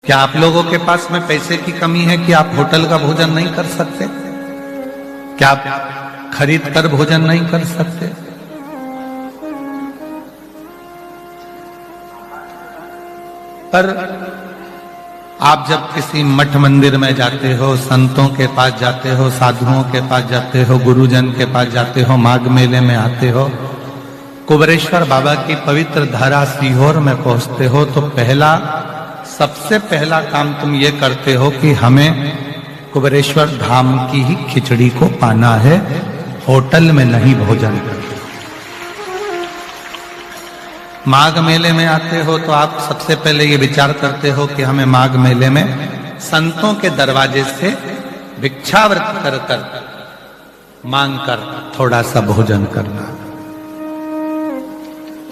क्या आप लोगों के पास में पैसे की कमी है कि आप होटल का भोजन नहीं कर सकते? क्या आप खरीद कर भोजन नहीं कर सकते? पर आप जब किसी मठ मंदिर में जाते हो, संतों के पास जाते हो, साधुओं के पास जाते हो, गुरुजन के पास जाते हो, माघ मेले में आते हो, कुबेरेश्वर बाबा की पवित्र धारा सीहोर में पहुंचते हो, तो सबसे पहला काम तुम ये करते हो कि हमें कुबेरेश्वर धाम की ही खिचड़ी को पाना है, होटल में नहीं भोजन करना। माघ मेले में आते हो तो आप सबसे पहले ये विचार करते हो कि हमें माघ मेले में संतों के दरवाजे से भिक्षावृत्ति कर कर मांग कर थोड़ा सा भोजन करना।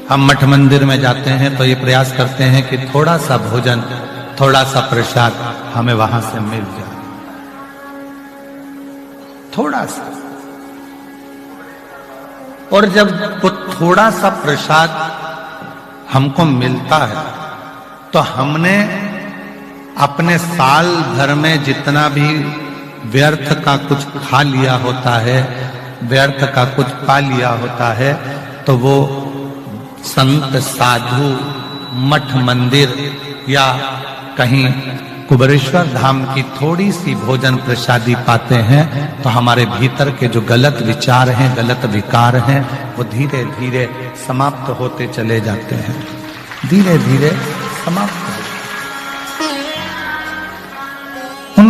हम मठ मंदिर में जाते हैं तो ये प्रयास करते हैं कि थोड़ा सा भोजन, थोड़ा सा प्रसाद हमें वहां से मिल जाए, थोड़ा सा। और जब वो थोड़ा सा प्रसाद हमको मिलता है तो हमने अपने साल भर में जितना भी व्यर्थ का कुछ खा लिया होता है, व्यर्थ का कुछ पा लिया होता है, तो वो संत, साधु, मठ मंदिर या कहीं कुबेरेश्वर धाम की थोड़ी सी भोजन प्रसादी पाते हैं तो हमारे भीतर के जो गलत विचार हैं, गलत विकार हैं, वो धीरे धीरे समाप्त होते चले जाते हैं, धीरे धीरे समाप्त होते। उन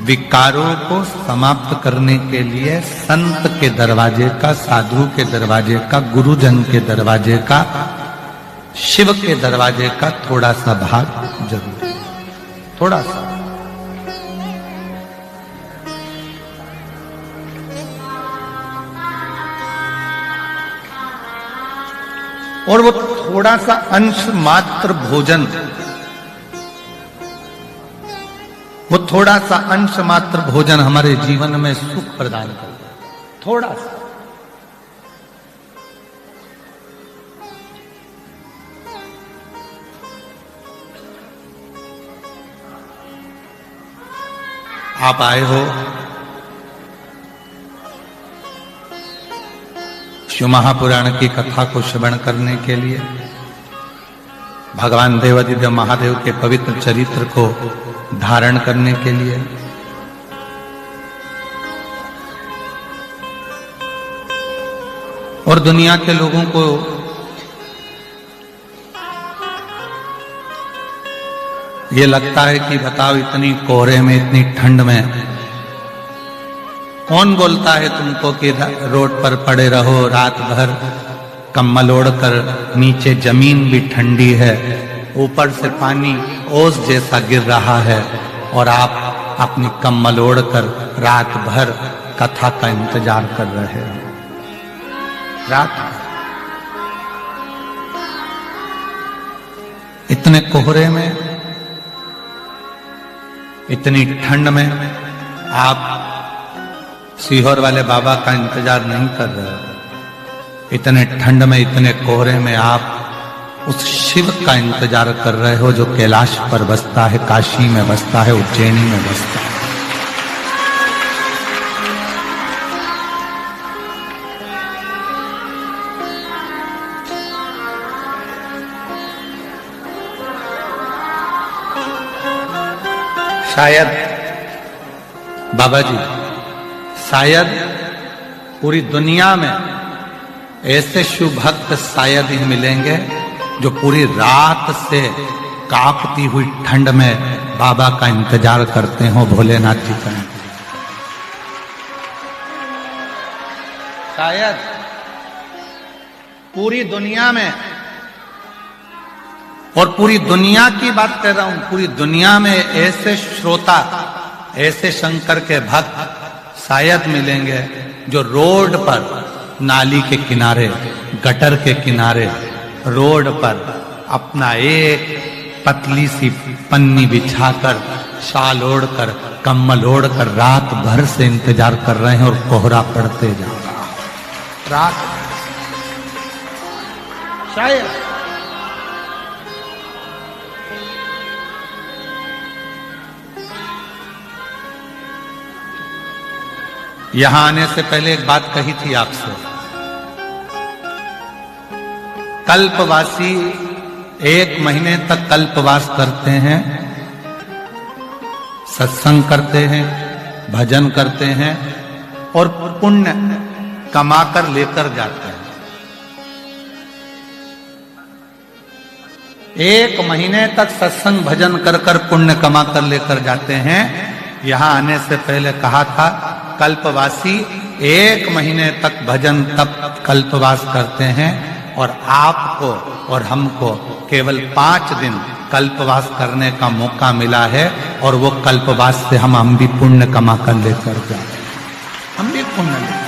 विकारों को समाप्त करने के लिए संत के दरवाजे का, साधु के दरवाजे का, गुरुजन के दरवाजे का, शिव के दरवाजे का थोड़ा सा भाग जरूरी, थोड़ा सा। और वो थोड़ा सा अंश मात्र भोजन, वो थोड़ा सा अंश मात्र भोजन हमारे जीवन में सुख प्रदान करता है, थोड़ा सा। आप आए हो शिव महापुराण की कथा को श्रवण करने के लिए, भगवान देवादिदेव महादेव के पवित्र चरित्र को धारण करने के लिए। और दुनिया के लोगों को ये लगता है कि बताओ, इतनी कोहरे में, इतनी ठंड में कौन बोलता है तुमको कि रोड पर पड़े रहो रात भर, कम्बल ओढ़कर, नीचे जमीन भी ठंडी है, ऊपर से पानी ओस जैसा गिर रहा है, और आप अपनी कम्बल ओढ़कर रात भर कथा का इंतजार कर रहे हो। रात इतने कोहरे में, इतनी ठंड में आप सीहोर वाले बाबा का इंतजार नहीं कर रहे हो। इतने ठंड में, इतने कोहरे में आप उस शिव का इंतजार कर रहे हो जो कैलाश पर बसता है, काशी में बसता है, उज्जैनी में बसता है। शायद बाबा जी, शायद पूरी दुनिया में ऐसे शिव भक्त शायद ही मिलेंगे जो पूरी रात से कांपती हुई ठंड में बाबा का इंतजार करते हो, भोलेनाथ जी का। शायद पूरी दुनिया में, और पूरी दुनिया की बात कर रहा हूं, पूरी दुनिया में ऐसे श्रोता, ऐसे शंकर के भक्त शायद मिलेंगे जो रोड पर, नाली के किनारे, गटर के किनारे, रोड पर अपना एक पतली सी पन्नी बिछाकर, शाल ओढ़कर, कम्बल ओढ़कर रात भर से इंतजार कर रहे हैं और कोहरा पड़ते जा रहा है। रात शायद यहां आने से पहले एक बात कही थी आपसे। कल्पवासी 1 महीने तक कल्पवास करते हैं, सत्संग करते हैं, भजन करते हैं और पुण्य कमाकर लेकर जाते हैं। 1 महीने तक सत्संग भजन कर कर पुण्य कमाकर लेकर जाते हैं। यहां आने से पहले कहा था कल्पवासी 1 महीने तक भजन तप कल्पवास करते हैं और आपको और हमको केवल 5 दिन कल्पवास करने का मौका मिला है और वो कल्पवास से हम भी पुण्य कमा कर लेकर जाए, हम भी पुण्य लेकर।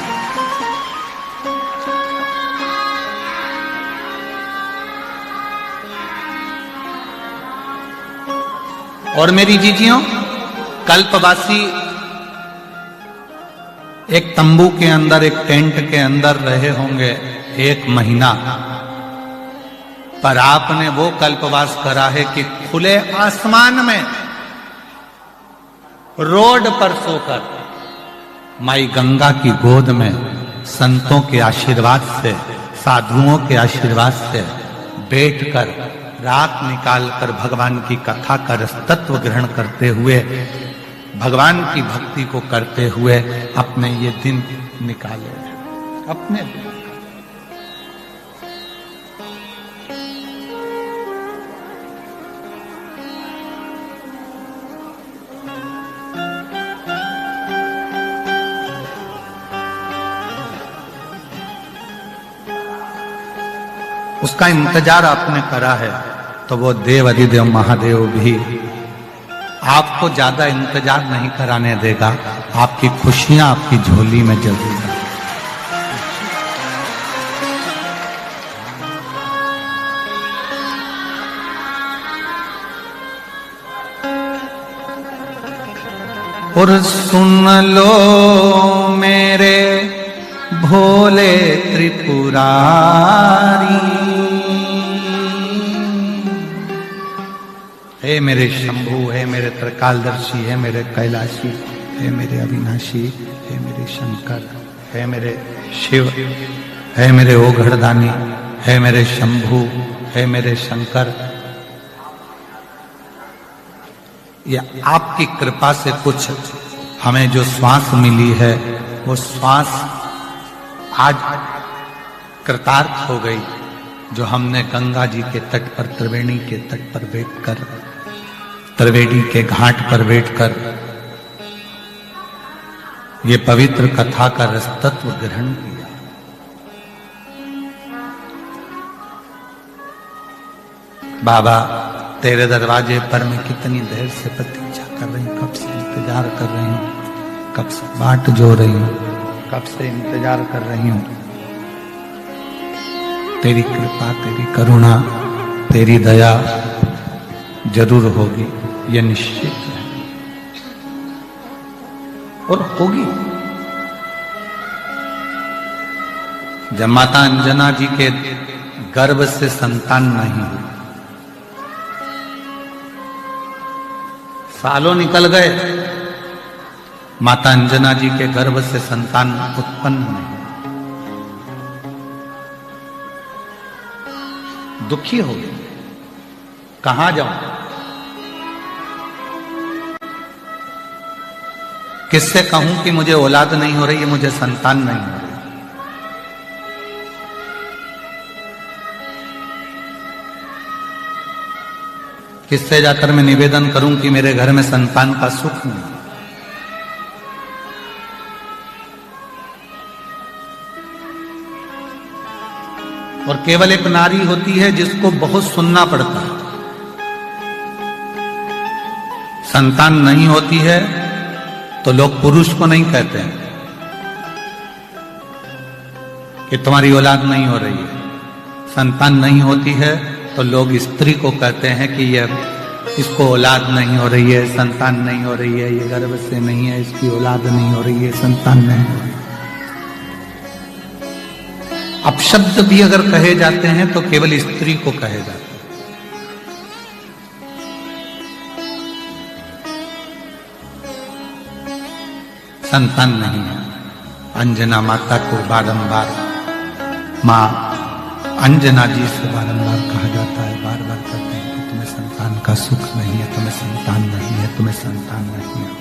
और मेरी जीजियों, कल्पवासी एक तंबू के अंदर, एक टेंट के अंदर रहे होंगे 1 महीना, पर आपने वो कल्पवास करा है कि खुले आसमान में रोड पर सोकर माई गंगा की गोद में संतों के आशीर्वाद से, साधुओं के आशीर्वाद से बैठकर रात निकालकर भगवान की कथा का रसतत्व ग्रहण करते हुए, भगवान की भक्ति को करते हुए अपने ये दिन निकाले, अपने दिन। उसका इंतजार आपने करा है तो वो देव अधिदेव महादेव भी आपको ज्यादा इंतजार नहीं कराने देगा, आपकी खुशियां आपकी झोली में जरूर है। और सुन लो मेरे भोले त्रिपुरारी, हे मेरे शंभु, हे मेरे त्रिकालदर्शी, हे मेरे कैलाशी, हे मेरे अविनाशी, हे मेरे शंकर, हे मेरे शिव, हे मेरे ओघड़दानी, हे मेरे शंभु, हे मेरे शंकर। ये आपकी कृपा से कुछ हमें जो श्वास मिली है वो श्वास आज कृतार्थ हो गई, जो हमने गंगा जी के तट पर, त्रिवेणी के तट पर बैठकर, त्रिवेणी के घाट पर बैठकर ये पवित्र कथा का रसतत्व ग्रहण किया। बाबा तेरे दरवाजे पर मैं कितनी देर से प्रतीक्षा कर रही हूं, कब से इंतजार कर रही हूं, कब से बाट जो रही हूं, कब से इंतजार कर रही हूं। तेरी कृपा, तेरी करुणा, तेरी दया जरूर होगी, यह निश्चित है और होगी। जब माता अंजना जी के गर्भ से संतान नहीं हुई, सालों निकल गए, माता अंजना जी के गर्भ से संतान उत्पन्न नहीं, दुखी हो गई, कहां जाऊं, किससे कहूं कि मुझे औलाद नहीं हो रही है, मुझे संतान नहीं हो रही। किससे जाकर मैं निवेदन करूं कि मेरे घर में संतान का सुख नहीं। और केवल एक नारी होती है जिसको बहुत सुनना पड़ता है। संतान नहीं होती है तो लोग पुरुष को नहीं कहते हैं कि तुम्हारी औलाद नहीं हो रही है। संतान नहीं होती है तो लोग स्त्री को कहते हैं कि ये इसको औलाद नहीं हो रही है, संतान नहीं हो रही है, ये गर्भ से नहीं है, इसकी औलाद नहीं हो रही है, संतान नहीं हो रही है। अपशब्द भी अगर कहे जाते हैं तो केवल स्त्री को कहे जाते हैं। संतान नहीं है, अंजना माता को बारंबार माँ अंजना जी से बारंबार कहा जाता है, बार बार कहते हैं कि तुम्हें संतान का सुख नहीं है, तुम्हें संतान नहीं है, तुम्हें संतान नहीं है,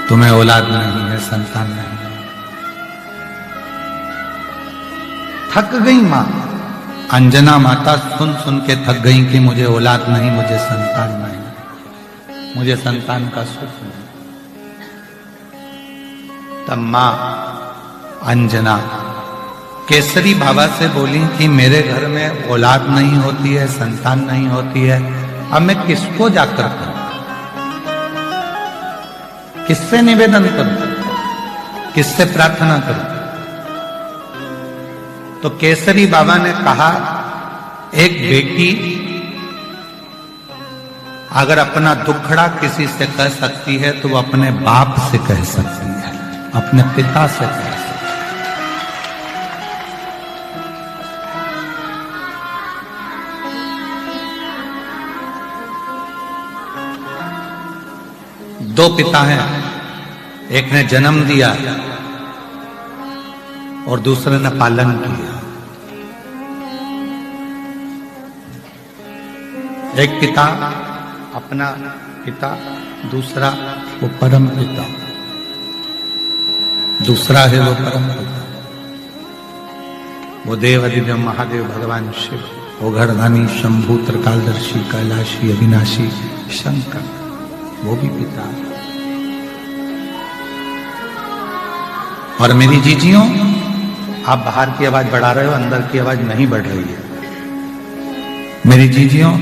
तुम्हें औलाद नहीं है, संतान नहीं है। थक गई माँ अंजना माता, सुन सुन के थक गई कि मुझे औलाद नहीं, मुझे संतान नहीं, मुझे संतान का सुख नहीं। तब माँ अंजना केसरी बाबा से बोली कि मेरे घर में औलाद नहीं होती है, संतान नहीं होती है, अब मैं किसको जाकर करूं, किससे निवेदन करूं, किससे प्रार्थना करूं? तो केसरी बाबा ने कहा, एक बेटी अगर अपना दुखड़ा किसी से कह सकती है तो वो अपने बाप से कह सकती है, अपने पिता से कह सकती है। दो पिता हैं, एक ने जन्म दिया और दूसरे ने पालन किया। एक पिता अपना पिता, दूसरा वो परम पिता, दूसरा है वो परम पिता, वो देव अधिदेव महादेव भगवान शिव, वो घरधानी शंभु त्रिकालदर्शी कैलाशी अविनाशी शंकर, वो भी पिता। और मेरी जीजियों, आप बाहर की आवाज बढ़ा रहे हो, अंदर की आवाज नहीं बढ़ रही है। मेरी जीजियों,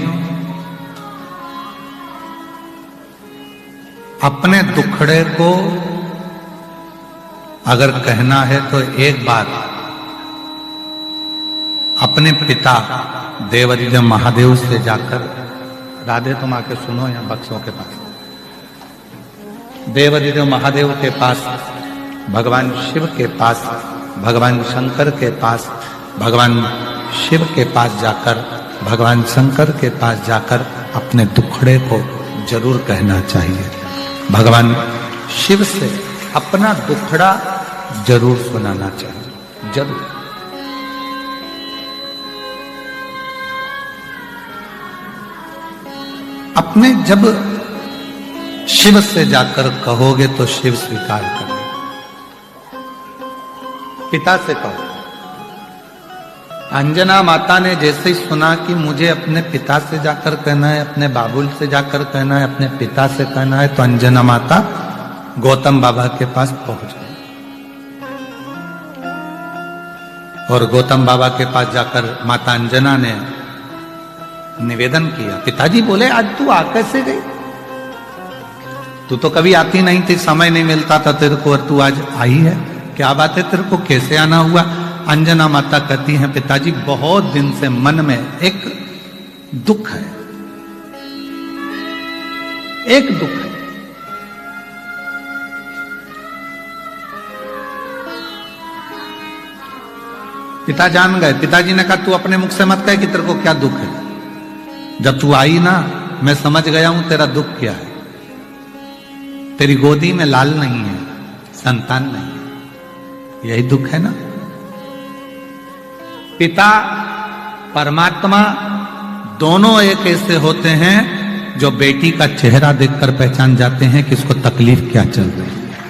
अपने दुखड़े को अगर कहना है तो एक बात अपने पिता देवाधिदेव महादेव से जाकर, राधे तुम आके सुनो यहां बक्सों के पास, देवाधिदेव महादेव के पास, भगवान शिव के पास, भगवान शंकर के पास, भगवान शिव के पास जाकर, भगवान शंकर के पास जाकर अपने दुखड़े को जरूर कहना चाहिए। भगवान शिव से अपना दुखड़ा जरूर सुनाना चाहिए, जरूर। अपने जब शिव से जाकर कहोगे तो शिव स्वीकार करेगा। पिता से कहो। अंजना माता ने जैसे ही सुना कि मुझे अपने पिता से जाकर कहना है, अपने बाबुल से जाकर कहना है, अपने पिता से कहना है, तो अंजना माता गौतम बाबा के पास पहुंच गई और गौतम बाबा के पास जाकर माता अंजना ने निवेदन किया। पिताजी बोले, आज तू आ कैसे गई? तू तो कभी आती नहीं थी, समय नहीं मिलता था तेरे को, और तू आज आई है, क्या बात है, तेरे को कैसे आना हुआ? अंजना माता कहती हैं, पिताजी बहुत दिन से मन में एक दुख है, एक दुख है। पिता जान गए। पिताजी ने कहा, तू अपने मुख से मत कह कि तेरे को क्या दुख है, जब तू आई ना मैं समझ गया हूं तेरा दुख क्या है। तेरी गोदी में लाल नहीं है, संतान नहीं है, यही दुख है ना। पिता परमात्मा दोनों एक ऐसे होते हैं जो बेटी का चेहरा देखकर पहचान जाते हैं कि इसको तकलीफ क्या चल रही है,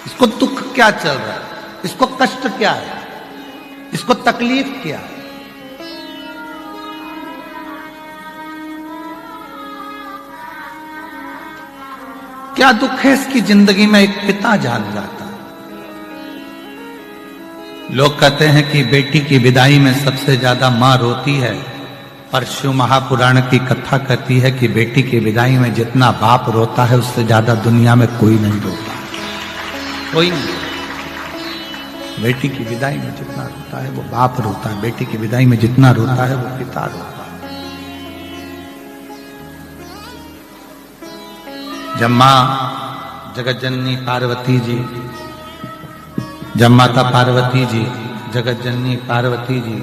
इसको दुख क्या चल रहा है, इसको कष्ट क्या है, इसको तकलीफ क्या है। क्या दुख है इसकी जिंदगी में, एक पिता जान जाता। लोग कहते हैं कि बेटी की विदाई में सबसे ज्यादा मां रोती है, पर शिव महापुराण की कथा कहती है कि बेटी की विदाई में जितना बाप रोता है उससे ज्यादा दुनिया में कोई नहीं रोता, कोई नहीं। बेटी की विदाई में जितना रोता है वो बाप रोता है, बेटी की विदाई में जितना रोता है वो पिता रोता है। जब मां जगतजननी पार्वती जी, जब माता पार्वती जी, जगतजननी पार्वती जी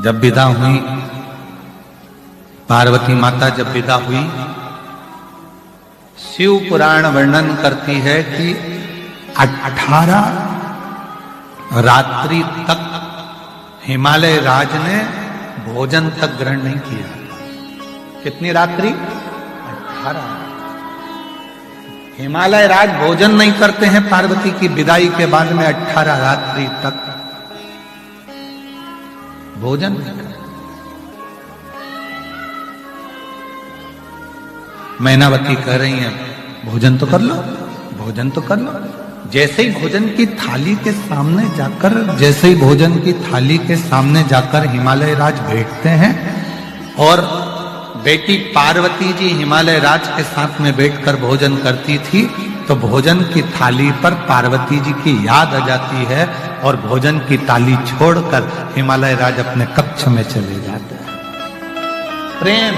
जब विदा हुई, पार्वती माता जब विदा हुई, शिव पुराण वर्णन करती है कि 18 रात्रि तक हिमालय राज ने भोजन तक ग्रहण नहीं किया। कितनी रात्रि? 18। हिमालय राज भोजन नहीं करते हैं पार्वती की विदाई के बाद में। 18 रात्रि तक भोजन नहीं करते। मैनावती कह रही हैं, भोजन तो कर लो, भोजन तो कर लो। जैसे ही भोजन की थाली के सामने जाकर हिमालय राज बैठते हैं, और बेटी पार्वती जी हिमालय राज के साथ में बैठकर भोजन करती थी, तो भोजन की थाली पर पार्वती जी की याद आ जाती है, और भोजन की थाली छोड़कर हिमालय राज अपने कक्ष में चले जाते हैं। प्रेम,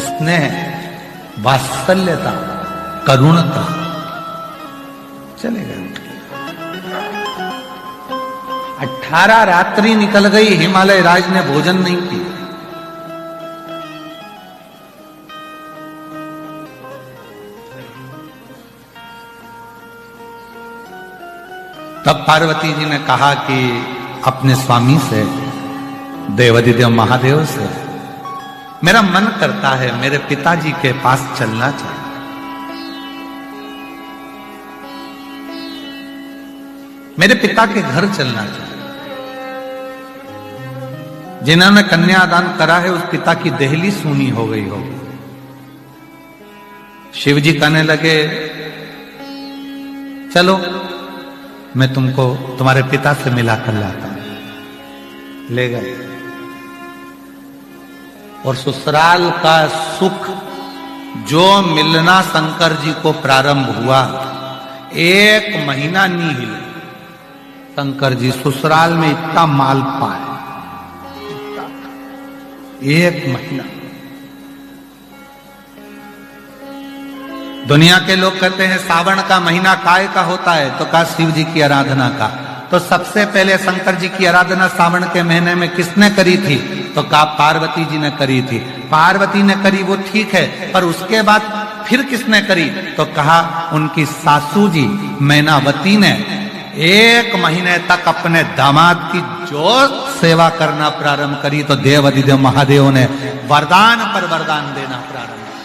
स्नेह, वात्सल्यता, करुणता, चले गए। 18 रात्रि निकल गई, हिमालय राज ने भोजन नहीं किया। तब पार्वती जी ने कहा कि अपने स्वामी से, देवाधिदेव महादेव से, मेरा मन करता है मेरे पिताजी के पास चलना चाहिए। मेरे पिता के घर चलना चाहिए। जिन्होंने कन्यादान करा है उस पिता की देहली सूनी हो गई होगी। शिव जी कहने लगे, चलो मैं तुमको तुम्हारे पिता से मिला कर लाता हूं। ले गए, और ससुराल का सुख जो मिलना शंकर जी को प्रारंभ हुआ, 1 महीना नहीं हिले। शंकर जी ससुराल में इतना माल पाए, 1 महीना। दुनिया के लोग कहते हैं सावन का महीना काय का होता है, तो कहा शिव जी की आराधना का। तो सबसे पहले शंकर जी की आराधना सावन के महीने में किसने करी थी? तो कहा पार्वती जी ने करी थी। पार्वती ने करी वो ठीक है, पर उसके बाद फिर किसने करी? तो कहा उनकी सासू जी मैनावती ने 1 महीने तक अपने दामाद की जो सेवा करना प्रारंभ करी, तो देवाधिदेव महादेव ने वरदान पर वरदान देना प्रारंभ किया।